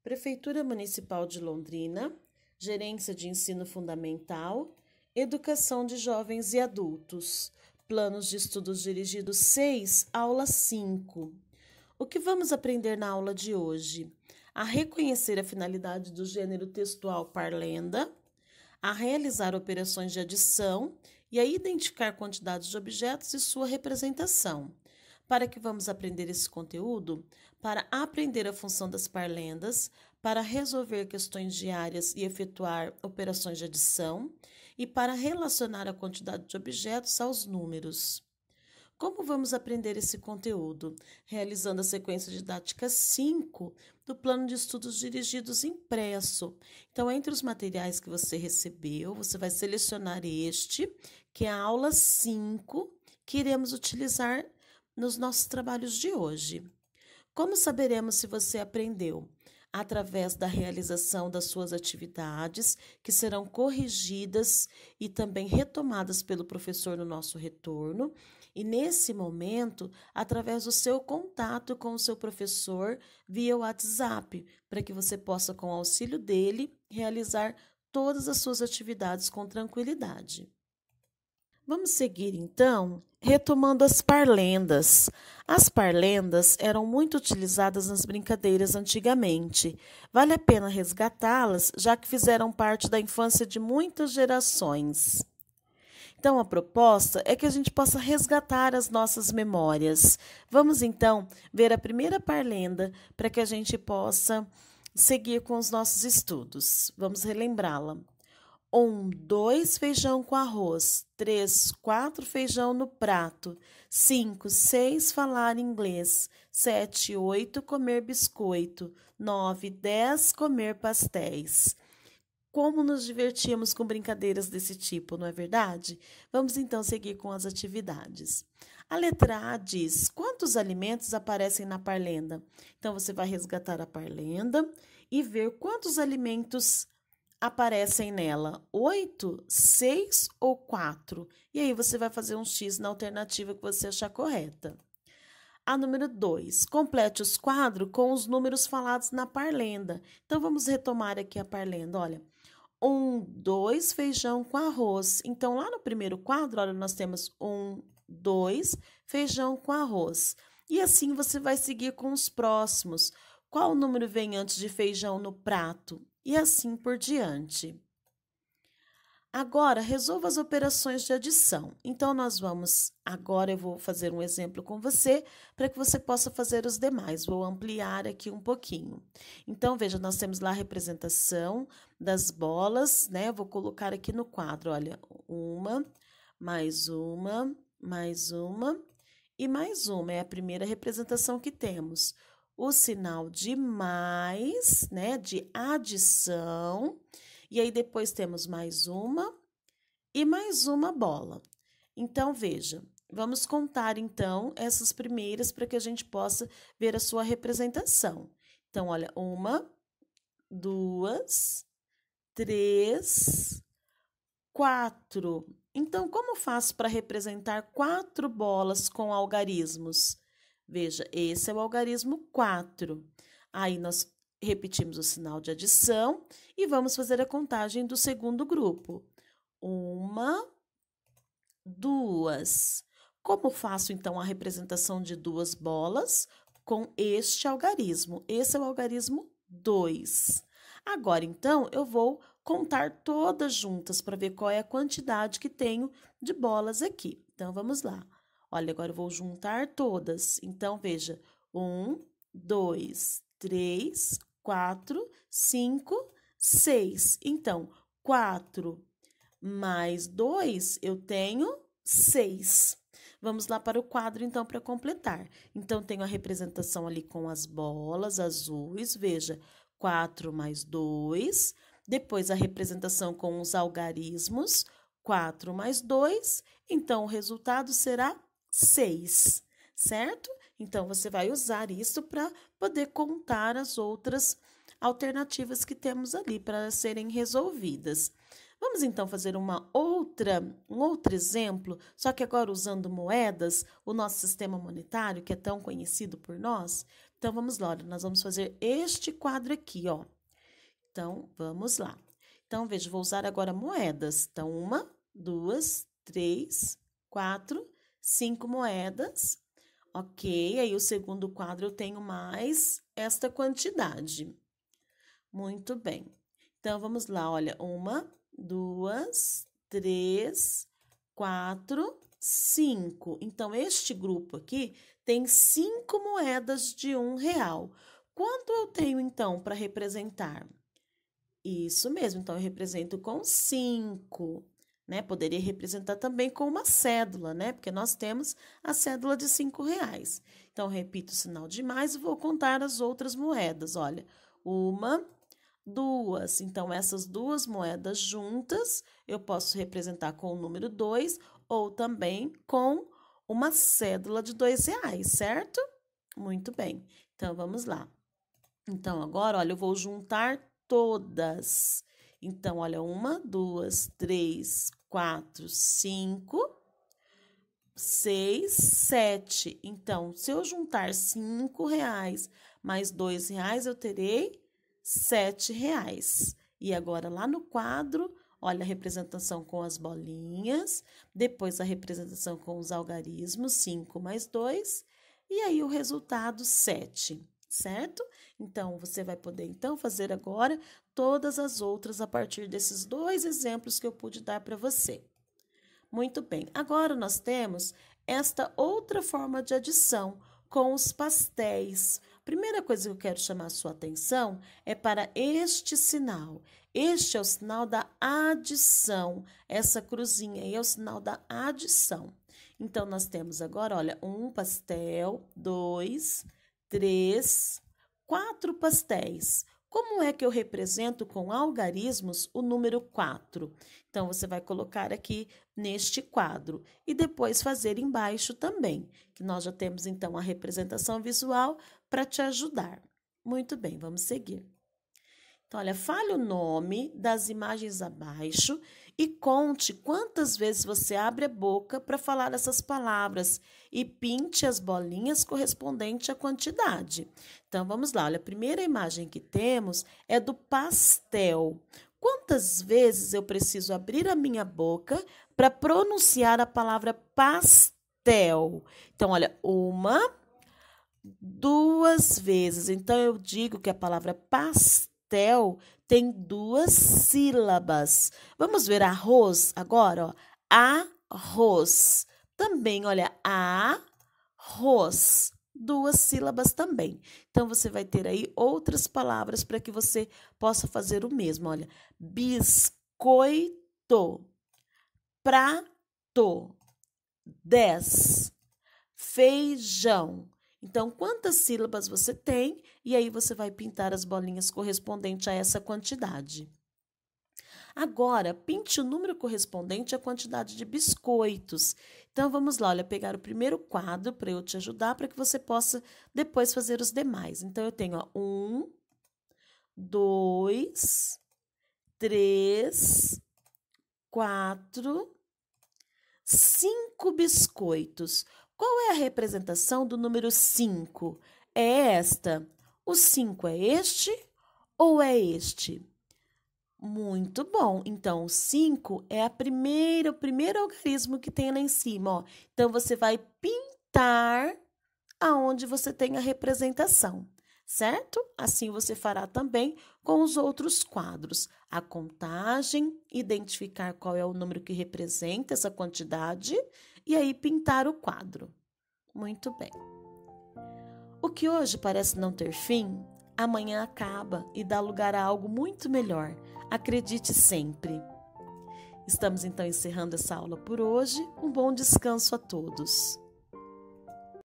Prefeitura Municipal de Londrina, Gerência de Ensino Fundamental, Educação de Jovens e Adultos, Planos de Estudos Dirigidos 6, aula 5. O que vamos aprender na aula de hoje? A reconhecer a finalidade do gênero textual parlenda, a realizar operações de adição e a identificar quantidades de objetos e sua representação. Para que vamos aprender esse conteúdo? Para aprender a função das parlendas, para resolver questões diárias e efetuar operações de adição, e para relacionar a quantidade de objetos aos números. Como vamos aprender esse conteúdo? Realizando a sequência didática 5 do plano de estudos dirigidos impresso. Então, entre os materiais que você recebeu, você vai selecionar este, que é a aula 5, que iremos utilizar nos nossos trabalhos de hoje. Como saberemos se você aprendeu? Através da realização das suas atividades, que serão corrigidas e também retomadas pelo professor no nosso retorno, e nesse momento, através do seu contato com o seu professor via WhatsApp, para que você possa, com o auxílio dele, realizar todas as suas atividades com tranquilidade. Vamos seguir, então, retomando as parlendas. As parlendas eram muito utilizadas nas brincadeiras antigamente. Vale a pena resgatá-las, já que fizeram parte da infância de muitas gerações. Então, a proposta é que a gente possa resgatar as nossas memórias. Vamos, então, ver a primeira parlenda para que a gente possa seguir com os nossos estudos. Vamos relembrá-la. 1, 2, feijão com arroz. 3, 4, feijão no prato. 5, 6, falar inglês. 7, 8, comer biscoito. 9, 10, comer pastéis. Como nos divertíamos com brincadeiras desse tipo, não é verdade? Vamos então seguir com as atividades. A letra A diz: quantos alimentos aparecem na parlenda? Então, você vai resgatar a parlenda e ver quantos alimentos aparecem nela, 8, 6 ou 4. E aí você vai fazer um X na alternativa que você achar correta. A número 2, complete os quadros com os números falados na parlenda. Então, vamos retomar aqui a parlenda, olha. 1, 2, feijão com arroz. Então, lá no primeiro quadro, olha, nós temos 1, 2, feijão com arroz. E assim você vai seguir com os próximos. Qual número vem antes de feijão no prato? E assim por diante. Agora, resolva as operações de adição. Então, agora eu vou fazer um exemplo com você, para que você possa fazer os demais. Vou ampliar aqui um pouquinho. Então, veja, nós temos lá a representação das bolas, né? Vou colocar aqui no quadro, olha, uma, mais uma, mais uma e mais uma. É a primeira representação que temos. O sinal de mais, né, de adição, e aí depois temos mais uma e mais uma bola. Então, veja, vamos contar, então, essas primeiras para que a gente possa ver a sua representação. Então, olha, 1, 2, 3, 4. Então, como faço para representar 4 bolas com algarismos? Veja, esse é o algarismo 4. Aí, nós repetimos o sinal de adição e vamos fazer a contagem do segundo grupo. 1, 2. Como faço, então, a representação de 2 bolas com este algarismo? Esse é o algarismo 2. Agora, então, eu vou contar todas juntas para ver qual é a quantidade que tenho de bolas aqui. Então, vamos lá. Olha, agora eu vou juntar todas. Então, veja, 1, 2, 3, 4, 5, 6. Então, 4 mais 2, eu tenho 6. Vamos lá para o quadro, então, para completar. Então, tenho a representação ali com as bolas azuis, veja, 4 mais 2. Depois, a representação com os algarismos, 4 mais 2. Então, o resultado será 6, certo? Então, você vai usar isso para poder contar as outras alternativas que temos ali para serem resolvidas. Vamos, então, fazer um outro exemplo, só que agora usando moedas, o nosso sistema monetário, que é tão conhecido por nós. Então, vamos lá, olha, nós vamos fazer este quadro aqui, ó. Então, vamos lá. Então, veja, vou usar agora moedas. Então, 1, 2, 3, 4, 5 moedas. Ok, aí o segundo quadro eu tenho mais esta quantidade. Muito bem. Então, vamos lá, olha, 1, 2, 3, 4, 5. Então, este grupo aqui tem 5 moedas de R$ 1. Quanto eu tenho, então, para representar? Isso mesmo, então eu represento com 5, né? Poderia representar também com uma cédula, né? Porque nós temos a cédula de R$ 5. Então, repito o sinal de mais e vou contar as outras moedas. Olha, 1, 2. Então, essas duas moedas juntas, eu posso representar com o número 2 ou também com uma cédula de R$ 2, certo? Muito bem. Então, vamos lá. Então, agora, olha, eu vou juntar todas. Então, olha, 1, 2, 3, 4, 5, 6, 7. Então, se eu juntar R$ 5 mais R$ 2, eu terei R$ 7. E agora, lá no quadro, olha a representação com as bolinhas, depois a representação com os algarismos, 5 mais 2, e aí o resultado, 7. Certo? Então, você vai poder, então, fazer agora todas as outras a partir desses 2 exemplos que eu pude dar para você. Muito bem. Agora, nós temos esta outra forma de adição com os pastéis. Primeira coisa que eu quero chamar a sua atenção é para este sinal. Este é o sinal da adição. Essa cruzinha aí é o sinal da adição. Então, nós temos agora, olha, 1 pastel, 2, 3, 4 pastéis. Como é que eu represento com algarismos o número 4? Então, você vai colocar aqui neste quadro e depois fazer embaixo também, que nós já temos, então, a representação visual para te ajudar. Muito bem, vamos seguir. Então, olha, fale o nome das imagens abaixo e conte quantas vezes você abre a boca para falar essas palavras e pinte as bolinhas correspondente à quantidade. Então, vamos lá. Olha, a primeira imagem que temos é do pastel. Quantas vezes eu preciso abrir a minha boca para pronunciar a palavra pastel? Então, olha, 1, 2 vezes. Então, eu digo que a palavra pastel tem 2 sílabas. Vamos ver arroz agora, ó. Arroz. Também, olha, arroz. 2 sílabas também. Então, você vai ter aí outras palavras para que você possa fazer o mesmo. Olha, biscoito, prato, 10, feijão. Então, quantas sílabas você tem? E aí, você vai pintar as bolinhas correspondentes a essa quantidade. Agora, pinte o número correspondente à quantidade de biscoitos. Então, vamos lá, olha, pegar o primeiro quadro para eu te ajudar, para que você possa depois fazer os demais. Então, eu tenho, ó, 1, 2, 3, 4, 5 biscoitos. Qual é a representação do número 5? É esta. O 5 é este ou é este? Muito bom. Então, o 5 é o primeiro algarismo que tem lá em cima, ó. Então, você vai pintar aonde você tem a representação, certo? Assim você fará também com os outros quadros. A contagem, identificar qual é o número que representa essa quantidade e aí pintar o quadro. Muito bem. O que hoje parece não ter fim, amanhã acaba e dá lugar a algo muito melhor. Acredite sempre. Estamos então encerrando essa aula por hoje. Um bom descanso a todos.